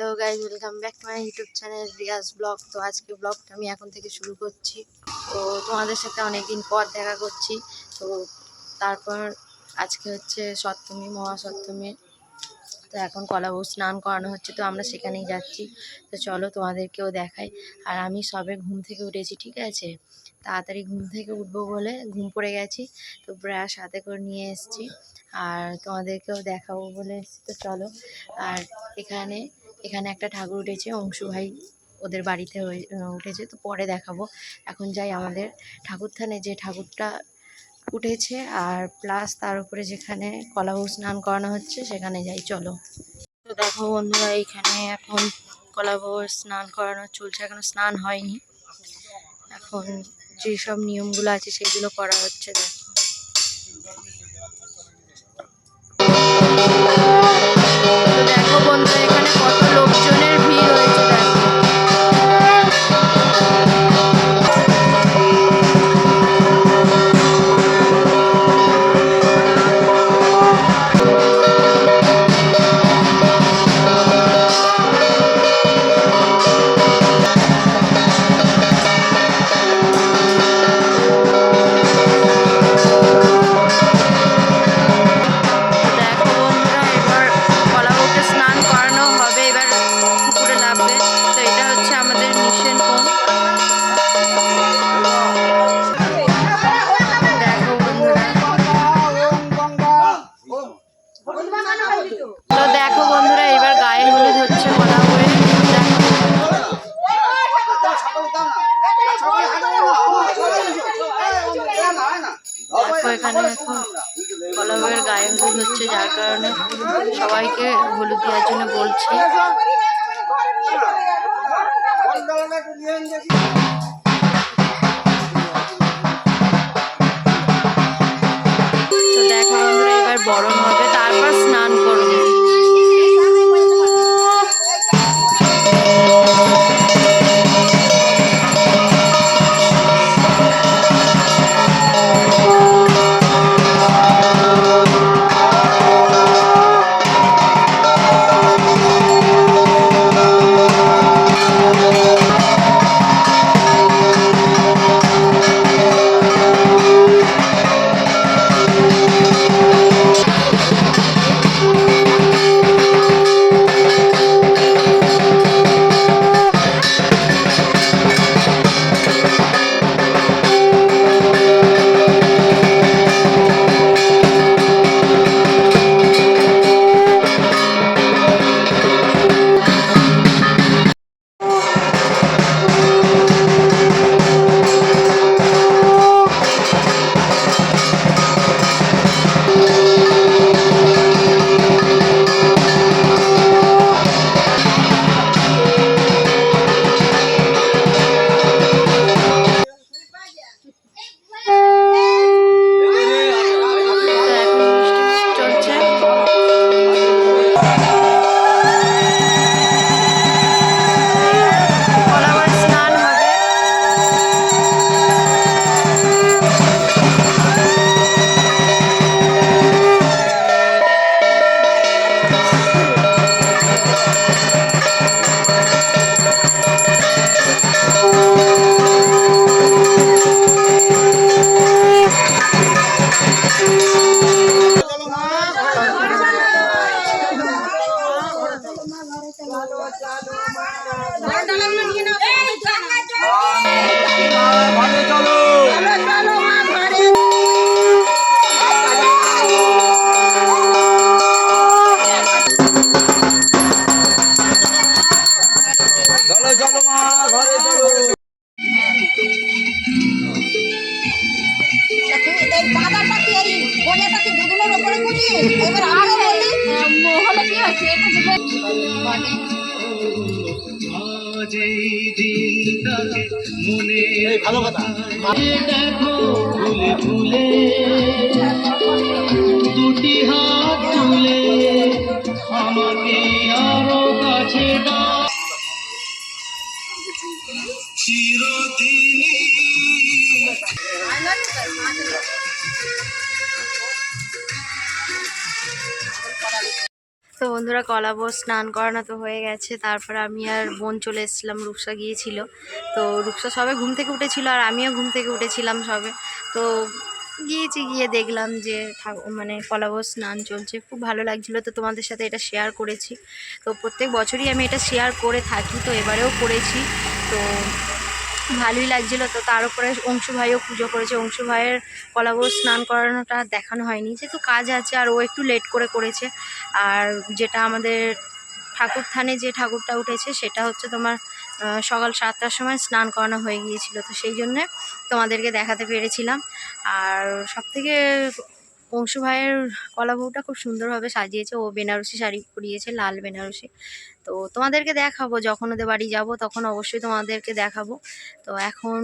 Hello guys, welcome back to my YouTube channel Riyaz blog. तो आज के ब्लगটা আমি এখন থেকে শুরু করছি। তো তোমাদের সাথে অনেকদিন পর দেখা করছি। তো তারপর আজকে হচ্ছে সপ্তমী, মহাসপ্তমী। তো এখন কলাবউ স্নান করানো হচ্ছে, তো আমরা সেখানেই যাচ্ছি। তো চলো তোমাদেরকেও দেখাই। আর আমি সবে ঘুম থেকে উঠেছি, ঠিক আছে। তাড়াতাড়ি ঘুম থেকে উঠবো বলে ঘুম পড়ে গেছি। তো ব্রাশ হাতে করে নিয়ে এসেছি আর তোমাদেরকেও দেখাবো বলে এসেছি। তো চলো। আর এখানে একটা ঠাকুর উঠেছে, অংশু ভাই ওদের বাড়িতে উঠেছে, তো পরে দেখাবো। এখন যাই আমাদের ঠাকুরথানে, যে ঠাকুরটা উঠেছে আর প্লাস তার উপরে যেখানে কলাবউ স্নান করানো হচ্ছে সেখানে যাই, চলো। তো দেখো বন্ধুরা, এইখানে এখন কলাবউয়ের স্নান করানো চলছে, এখনো স্নান হয়নি। এখন যেসব নিয়মগুলো আছে সেগুলো করা হচ্ছে। দেখো বন্ধুরা, এখানে কত লোকজনের ভিড় হয়েছে। তো দেখো বন্ধুরা, এবার গায়ে হলুদ হচ্ছে কলাবউয়ের। দেখো এখানে এখন কলাবউয়ের গায়ে হলুদ হচ্ছে, যার কারণে সবাইকে হলুদ দেওয়ার জন্য বলছে। তো দেখো বন্ধুরা, এবার বরণ হবে, তারপর স্নান করবে। ভালো কথা দেখো ভুলে ভুলে দুটি হাত তুলে আমাকে আরো কাছে দাও চিরদিনই। তো বন্ধুরা কলাবো স্নান করানো তো হয়ে গেছে, তারপরে আমি আর বোন চলে এসেছিলাম, রূপসা গিয়েছিল। তো রূপসা সবে ঘুম থেকে উঠেছিল আর আমিও ঘুম থেকে উঠেছিলাম সবে। তো গিয়ে দেখলাম যে মানে কলাবো স্নান চলছে, খুব ভালো লাগছিলো। তো তোমাদের সাথে এটা শেয়ার করেছি। তো প্রত্যেক বছরই আমি এটা শেয়ার করে থাকি, তো এবারেও করেছি। তো ভালোই লাগছিলো। তো তার উপরে অংশু ভাইও পুজো করেছে। অংশু ভাইয়ের কলাবো স্নান করানোটা দেখানো হয়নি, যেহেতু কাজ আছে আর ও একটু লেট করে করেছে। আর যেটা আমাদের ঠাকুর থানে যে ঠাকুরটা উঠেছে সেটা হচ্ছে তোমার সকাল 7টার সময় স্নান করানো হয়ে গিয়েছিল। তো সেই জন্যে তোমাদেরকে দেখাতে পেরেছিলাম। আর সবথেকে অংশু ভাইয়ের কলাবউটা খুব সুন্দরভাবে সাজিয়েছে। ও বেনারসি শাড়ি পরিয়েছে, লাল বেনারসি। তো তোমাদেরকে দেখাবো, যখন ওদের বাড়ি যাব তখন অবশ্যই তোমাদেরকে দেখাবো। তো এখন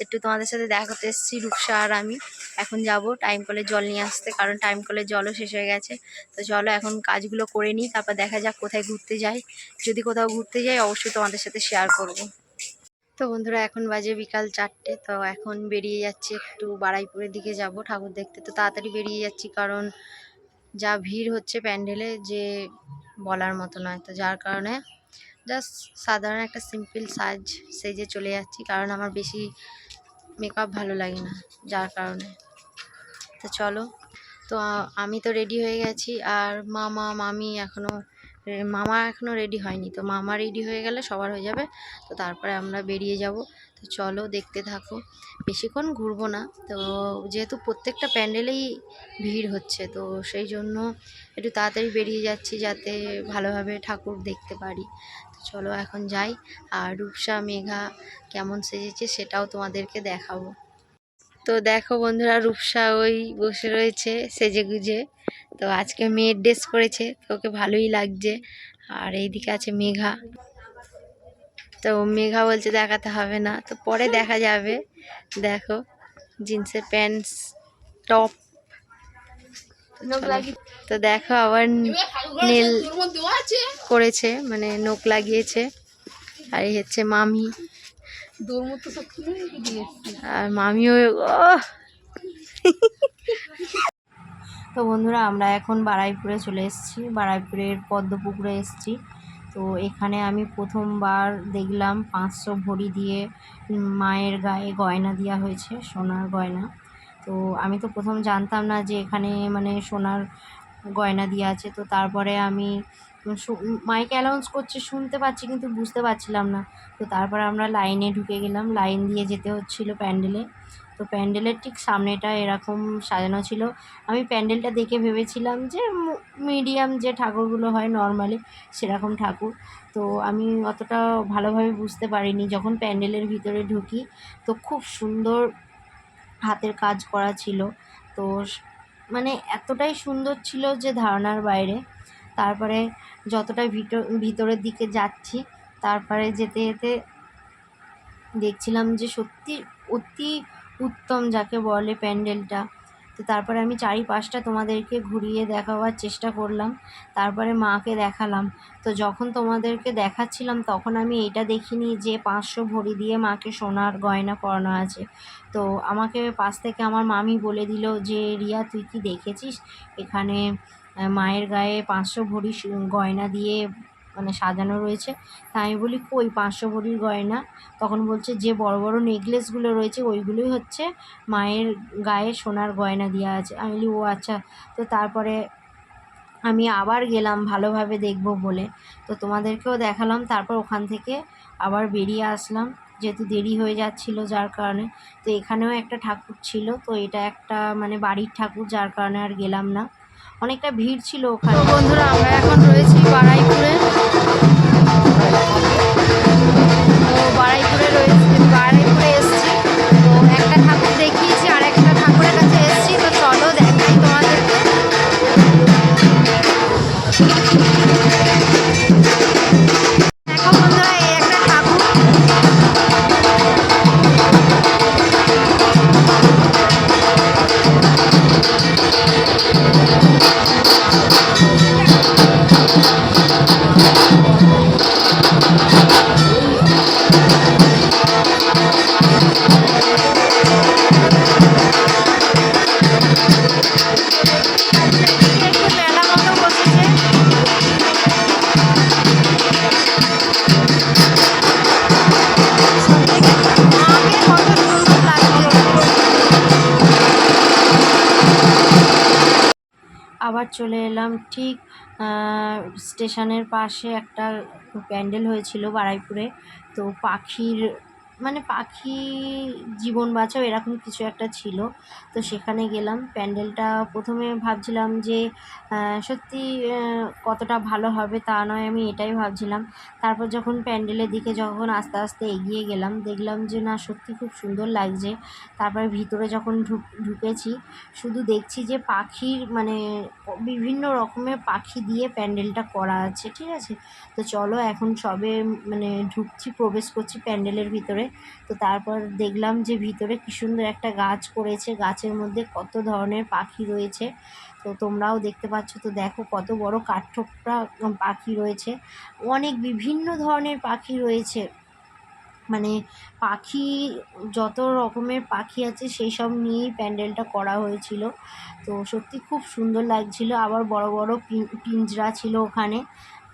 একটু তোমাদের সাথে দেখাতে এসেছি রূপসা আর আমি। এখন যাব টাইম কলের জল নিয়ে আসতে, কারণ টাইম কলের জলও শেষ হয়ে গেছে। তো চলো এখন কাজগুলো করে নিই, তারপর দেখা যাক কোথায় ঘুরতে যাই। যদি কোথাও ঘুরতে যাই অবশ্যই তোমাদের সাথে শেয়ার করব। তো বন্ধুরা এখন বাজে বিকাল 4টে। তো এখন বেরিয়ে যাচ্ছি, একটু বারাইপুরের দিকে যাব ঠাকুর দেখতে। তো তাড়াতাড়ি বেরিয়ে যাচ্ছি, কারণ যা ভিড় হচ্ছে প্যান্ডেলে যে বলার মতো নয়। তো যার কারণে জাস্ট সাধারণ একটা সিম্পল সেজে চলে যাচ্ছি, কারণ আমার বেশি মেকআপ ভালো লাগে না, যার কারণে। তো চলো, তো আমি তো রেডি হয়ে গেছি, আর মামি মামা এখনও রেডি হয়নি। তো মামা রেডি হয়ে গেলে সবার হয়ে যাবে। তো তারপরে আমরা বেরিয়ে যাব। তো চলো দেখতে থাকো, বেশিক্ষণ ঘুরবো না। তো যেহেতু প্রত্যেকটা প্যান্ডেলেই ভিড় হচ্ছে, তো সেই জন্য একটু তাড়াতাড়ি বেরিয়ে যাচ্ছি, যাতে ভালোভাবে ঠাকুর দেখতে পারি। তো চলো এখন যাই। আর রূপসা মেঘা কেমন সেজেছে সেটাও তোমাদেরকে দেখাবো। তো দেখো বন্ধুরা, রূপসা ওই বসে রয়েছে সেজে গুজে। তো আজকে মেয়ের ড্রেস করেছে, তো ওকে ভালোই লাগছে। আর এইদিকে আছে মেঘা। তো মেঘা বলছে দেখাতে হবে না, তো পরে দেখা যাবে। দেখো জিন্সের প্যান্টস টপ। তো দেখো আবার নেল করেছে, মানে নখ লাগিয়েছে। আর এই হচ্ছে মামি, আর মামিও তো বন্ধুরা আমরা এখন বারাইপুরে চলে এসেছি, বারাইপুরের পদ্মপুকুরে এসেছি। তো এখানে আমি প্রথমবার দেখলাম 500 ভরি দিয়ে মায়ের গায়ে গয়না দেওয়া হয়েছে, সোনার গয়না। তো আমি তো প্রথম জানতাম না যে এখানে মানে সোনার গয়না দেওয়া আছে। তো তারপরে আমি মাইকে অ্যানাউন্স করছে শুনতে পাচ্ছি, কিন্তু বুঝতে পারছিলাম না। তো তারপরে আমরা লাইনে ঢুকে গেলাম, লাইন দিয়ে যেতে হচ্ছিলো প্যান্ডেলে। তো প্যান্ডেলের ঠিক সামনেটা এরকম সাজানো ছিল। আমি প্যান্ডেলটা দেখে ভেবেছিলাম যে মিডিয়াম যে ঠাকুরগুলো হয় নর্মালি সেরকম ঠাকুর। তো আমি অতটা ভালোভাবে বুঝতে পারিনি। যখন প্যান্ডেলের ভিতরে ঢুকি তো খুব সুন্দর হাতের কাজ করা ছিল। তো মানে এতটাই সুন্দর ছিল যে ধারণার বাইরে। তারপরে যতটা ভিতরের দিকে যাচ্ছি, তারপরে যেতে যেতে দেখছিলাম যে সত্যি অতি উত্তম যাকে বলে প্যান্ডেলটা। তো তারপরে আমি চারিপাশটা তোমাদেরকে ঘুরিয়ে দেখাবার চেষ্টা করলাম, তারপরে মাকে দেখালাম। তো যখন তোমাদেরকে দেখাচ্ছিলাম তখন আমি এটা দেখিনি যে 500 ভরি দিয়ে মাকে সোনার গয়না পরানো আছে। তো আমাকে পাশ থেকে আমার মামি বলে দিল যে রিয়া তুই কি দেখেছিস এখানে মায়ের গায়ে 500 ভরি গয়না দিয়ে মানে সাজানো রয়েছে? তা আমি বলি কই 500 ভরির গয়না? তখন বলছে যে বড় বড় নেকলেসগুলো রয়েছে ওইগুলোই হচ্ছে মায়ের গায়ে সোনার গয়না দেওয়া আছে। আমি বলি ও আচ্ছা। তো তারপরে আমি আবার গেলাম ভালোভাবে দেখব বলে, তো তোমাদেরকেও দেখালাম। তারপর ওখান থেকে আবার বেরিয়ে আসলাম, যেহেতু দেরি হয়ে যাচ্ছিল যার কারণে। তো এখানেও একটা ঠাকুর ছিল, তো এটা একটা মানে বাড়ির ঠাকুর, যার কারণে আর গেলাম না, অনেকটা ভিড় ছিল ওখানে। তো বন্ধুরা আমরা এখন রয়েছি বারাইপুরে। তো বারাইপুরে এসেছি। তো একটা ঠাকুর দেখিয়েছি, আর একটা ঠাকুরের কাছে এসেছি। তো চলো দেখাই তোমাদেরকে। দেখো বন্ধুরা এই একটা ঠাকুর। আবার চলে এলাম ঠিক স্টেশনের পাশে একটা প্যান্ডেল হয়েছিল বারুইপুরে। তো পাখি জীবন বাঁচাও এরকম কিছু একটা ছিল। তো সেখানে গেলাম। প্যান্ডেলটা প্রথমে ভাবছিলাম যে সত্যি কতটা ভালো হবে তা নয়, আমি এটাই ভাবছিলাম। তারপর যখন প্যান্ডেলের দিকে যখন আস্তে আস্তে এগিয়ে গেলাম, দেখলাম যে না, সত্যি খুব সুন্দর লাগছে। তারপরে ভিতরে যখন ঢুকেছি, শুধু দেখছি যে পাখির বিভিন্ন রকমের পাখি দিয়ে প্যান্ডেলটা করা আছে, ঠিক আছে। তো চলো এখন সবে ঢুকছি, প্রবেশ করছি প্যান্ডেলের ভিতরে। তো তারপর দেখলাম যে ভিতরে কি সুন্দর একটা গাছ করেছে, গাছের মধ্যে কত ধরনের পাখি রয়েছে। তো তোমরাও দেখতে পাচ্ছ। তো দেখো কত বড় কাঠঠোকরা পাখি রয়েছে, অনেক বিভিন্ন ধরনের পাখি রয়েছে। পাখি যত রকমের পাখি আছে সেই সব নিয়েই প্যান্ডেলটা করা হয়েছিল। তো সত্যি খুব সুন্দর লাগছিল। আবার বড় বড় পিঞ্জরা ছিল ওখানে,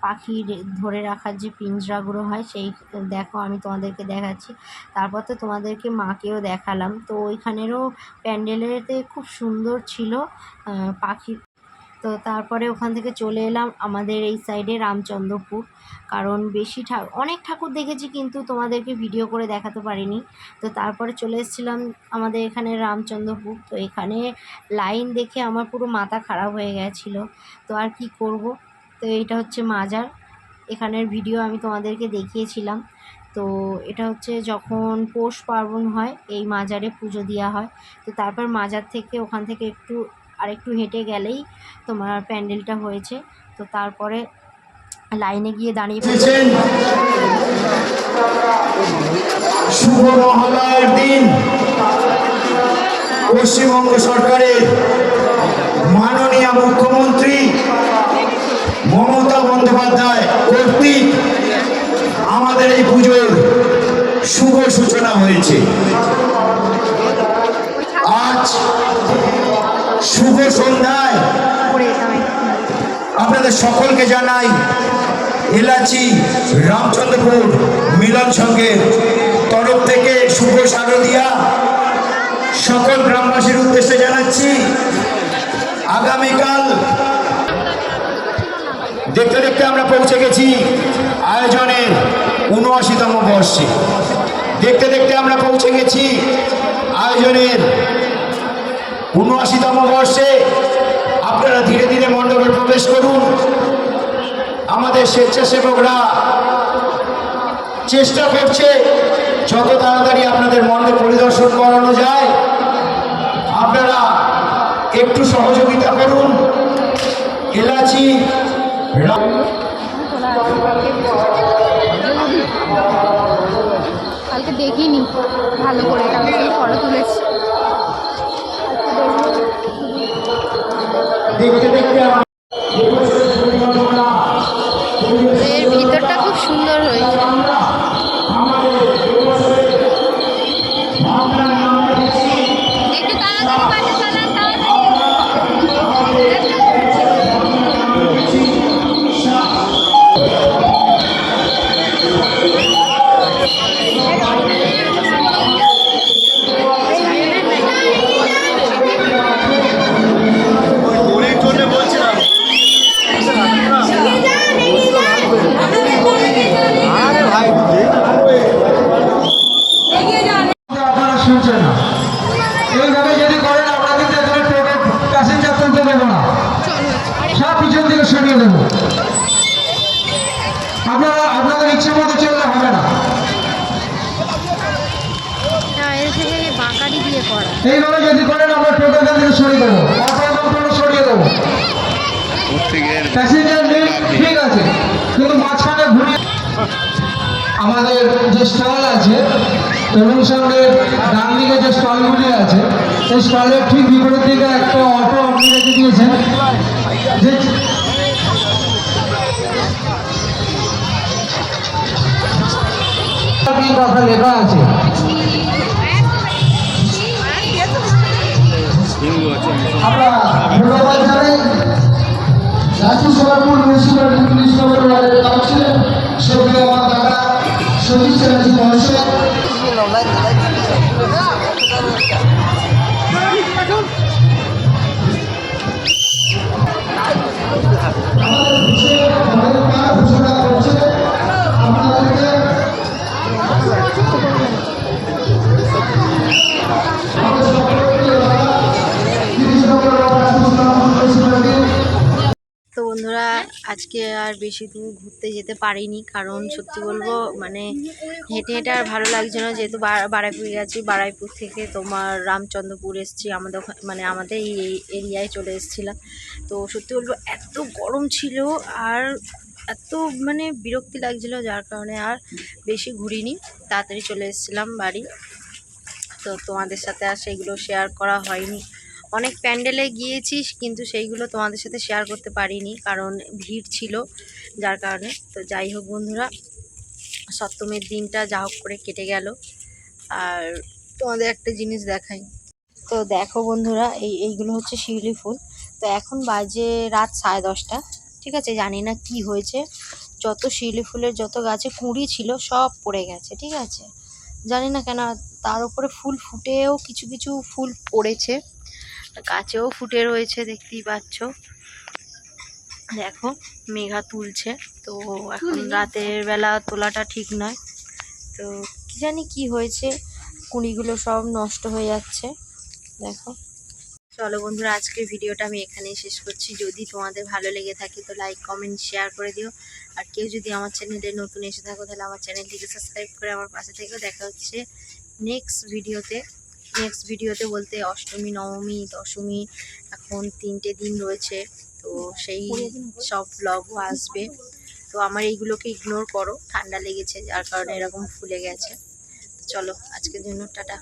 পাখি ধরে রাখার যে পিঞ্জরাগুলো হয়, সেই দেখো আমি তোমাদেরকে দেখাচ্ছি। তারপর তো তোমাদেরকে মাকেও দেখালাম। তো ওইখানেরও প্যান্ডেলেতে খুব সুন্দর ছিল পাখি। তো তারপরে ওখান থেকে চলে এলাম আমাদের এই সাইডে রামচন্দ্রপুর, কারণ অনেক ঠাকুর দেখেছি কিন্তু তোমাদেরকে ভিডিও করে দেখাতে পারিনি। তো তারপরে চলে এসেছিলাম আমাদের এখানে রামচন্দ্রপুর। তো এখানে লাইন দেখে আমার পুরো মাথা খারাপ হয়ে গেছিলো। তো আর কি করব। তো এইটা হচ্ছে মাজার, এখানের ভিডিও আমি তোমাদেরকে দেখিয়েছিলাম। তো এটা হচ্ছে যখন পৌষ পার্বণ হয় এই মাজারে পুজো দেওয়া হয়। তো তারপর মাজার থেকে ওখান থেকে আরেকটু হেঁটে গেলেই তোমার প্যান্ডেলটা হয়েছে। তো তারপরে লাইনে গিয়ে দাঁড়িয়ে পড়েছেন। শুভ মহালয়ার দিন পশ্চিমবঙ্গ সরকারের মাননীয় মুখ্যমন্ত্রী মমতা বন্দ্যোপাধ্যায় কর্তৃক আমাদের এই পুজোর শুভ সূচনা হয়েছে। আজ শুভ সন্ধ্যায় আপনাদের সকলকে জানাই এলাচি রামচন্দ্রপুর মিলন সংঘের তরফ থেকে শুভ শারদিয়া। সকল গ্রামবাসীর উদ্দেশ্যে জানাচ্ছি আগামীকাল দেখতে দেখতে আমরা পৌঁছে গেছি আয়োজনের ৭৯তম বর্ষে। দেখতে দেখতে আমরা পৌঁছে গেছি আয়োজনের ৭৯তম বর্ষে। আপনারা ধীরে ধীরে মণ্ডপে প্রবেশ করুন। আমাদের স্বেচ্ছাসেবকরা চেষ্টা করছে যত তাড়াতাড়ি আপনাদের মণ্ডপ পরিদর্শন করানো যায়। আপনারা একটু সহযোগিতা করুন। এলাচি কালকে দেখিনি ভালো করে, কালকে ফটো তুলেছি। দেখতে দেখতে এর ভিতরটা খুব সুন্দর হয়েছে। একটু তাড়াতাড়ি পাশে চালান, আপনাদের ইচ্ছে মতো চললে হবে না। বাঁকারি দিয়ে করা, এইভাবে যদি করেন আমরা টোটো এখান থেকে সরিয়ে দেবো, অটো সরিয়ে দেবো। প্যাসেঞ্জার নেই ঠিক আছে, কিন্তু মাঝখানে ঘুরিয়ে আমাদের যে স্টল আছে তরুণ সঙ্গের ডান দিকে যে স্টলগুলি আছে, সেই স্টলের ঠিক বিপরীত দিকে একটা অটো আপনি রেখে দিয়েছেন। যে কথা লেখা আছে আমরা ধন্যবাদ জানাই রাজ্য সভাপুর মিউনিসিপ্যালিটি পুলিশ কমিশনারের কাউন্সিলর সঙ্গে আমার দাদা সতীশ চ্যাটার্জি মহাশয়। আজকে আর বেশি দূর ঘুরতে যেতে পারিনি, কারণ সত্যি বলবো মানে হেঁটে হেঁটে আর ভালো লাগছে না, যেহেতু বারুইপুর গেছি, বারুইপুর থেকে তোমার রামচন্দ্রপুর এসেছি, আমাদের মানে আমাদের এই এরিয়ায় চলে এসেছিলাম। তো সত্যি বলবো এত গরম ছিল আর এত মানে বিরক্তি লাগছিল, যার কারণে আর বেশি ঘুরিনি, তাড়াতাড়ি চলে এসেছিলাম বাড়ি। তো তোমাদের সাথে আর সেইগুলো শেয়ার করা হয়নি। অনেক প্যান্ডেলে গিয়েছি কিন্তু সেইগুলো তোমাদের সাথে শেয়ার করতে পারিনি, কারণ ভিড় ছিল যার কারণে। তো যাই হোক বন্ধুরা, সপ্তমীর দিনটা যা হোক করে কেটে গেল। আর তোমাদের একটা জিনিস দেখাই, তো দেখো বন্ধুরা, এইগুলো হচ্ছে শিউলি ফুল। তো এখন বাজে রাত 10:30, ঠিক আছে। জানি না কি হয়েছে, যত শিউলি ফুলের যত গাছে কুঁড়ি ছিল সব পড়ে গেছে, ঠিক আছে। জানি না কেন, তার উপরে ফুল ফুটেও কিছু কিছু ফুল পড়েছে, গাছেও ফুটে রয়েছে, দেখতেই পাচ্ছ। দেখো মেঘা তুলছে, তো এখন রাতের বেলা তোলাটা ঠিক নয়। তো কি জানি কি হয়েছে, কুঁড়িগুলো সব নষ্ট হয়ে যাচ্ছে, দেখো। চলো বন্ধুরা, আজকের ভিডিওটা আমি এখানেই শেষ করছি। যদি তোমাদের ভালো লেগে থাকে তো লাইক কমেন্ট শেয়ার করে দিও। আর কেউ যদি আমার চ্যানেলে নতুন এসে থাকো তাহলে আমার চ্যানেলটিকে সাবস্ক্রাইব করে আমার পাশে থেকেও। দেখা হচ্ছে নেক্সট ভিডিওতে বলতে অষ্টমী, নবমী, দশমী, এখন 3টে দিন রয়েছে, তো সেই সব ব্লগও আসবে। তো আমার এইগুলোকে ইগনোর করো, ঠান্ডা লেগেছে যার কারণে এরকম ফুলে গেছে। চলো আজকের জন্য টাটা।